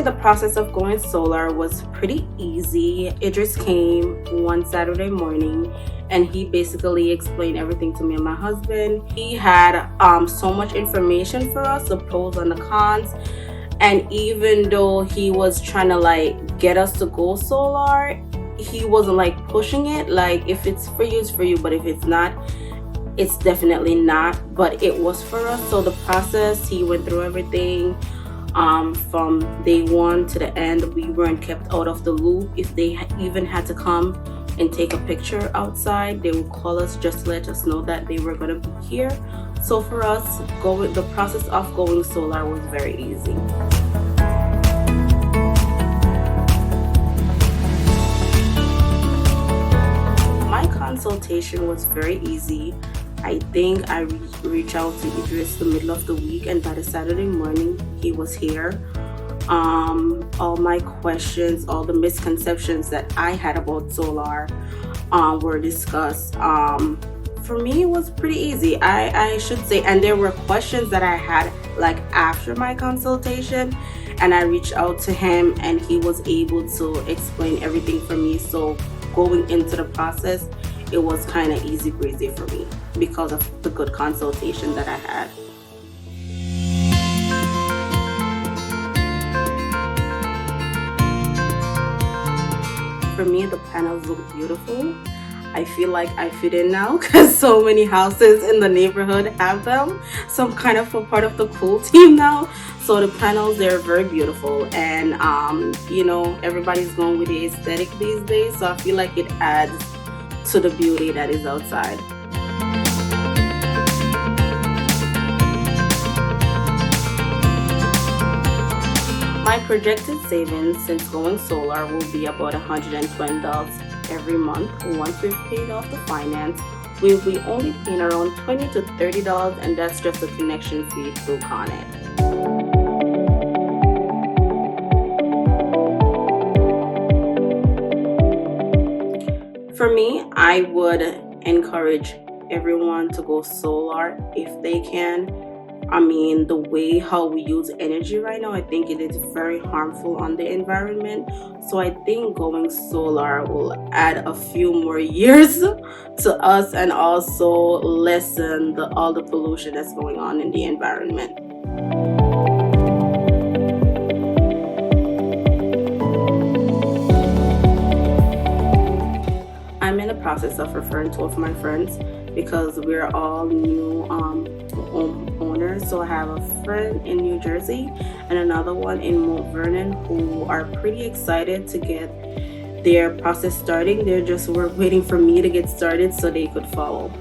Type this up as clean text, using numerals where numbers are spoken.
the process of going solar was pretty easy. Idris came one Saturday morning and he basically explained everything to me and my husband. He had so much information for us, the pros and the cons. And even though he was trying to like get us to go solar, he wasn't like pushing it. Like, if it's for you, it's for you, but if it's not, it's definitely not. But it was for us. So the process, he went through everything. From day one to the end, we weren't kept out of the loop. If they even had to come and take a picture outside, they would call us just to let us know that they were going to be here. So for us, the process of going solar was very easy. My consultation was very easy. I think I reached out to Idris the middle of the week, and by the Saturday morning, he was here. All my questions, all the misconceptions that I had about solar were discussed. For me, it was pretty easy, I should say. And there were questions that I had like after my consultation, and I reached out to him and he was able to explain everything for me. So going into the process, it was kind of easy breezy for me because of the good consultation that I had. For me, the panels look beautiful. I feel like I fit in now because so many houses in the neighborhood have them. So I'm kind of a part of the cool team now. So the panels, they're very beautiful, and everybody's going with the aesthetic these days. So I feel like it adds to the beauty that is outside. My projected savings since going solar will be about $120 every month. Once we've paid off the finance, we'll be only paying around $20 to $30, and that's just a connection fee through Con Ed. For me, I would encourage everyone to go solar if they can. I mean, the way how we use energy right now, I think it is very harmful on the environment. So I think going solar will add a few more years to us and also lessen all the pollution that's going on in the environment. I'm in the process of referring two of my friends because we're all new homeowners. So I have a friend in New Jersey and another one in Mount Vernon who are pretty excited to get their process starting. They're just waiting for me to get started so they could follow.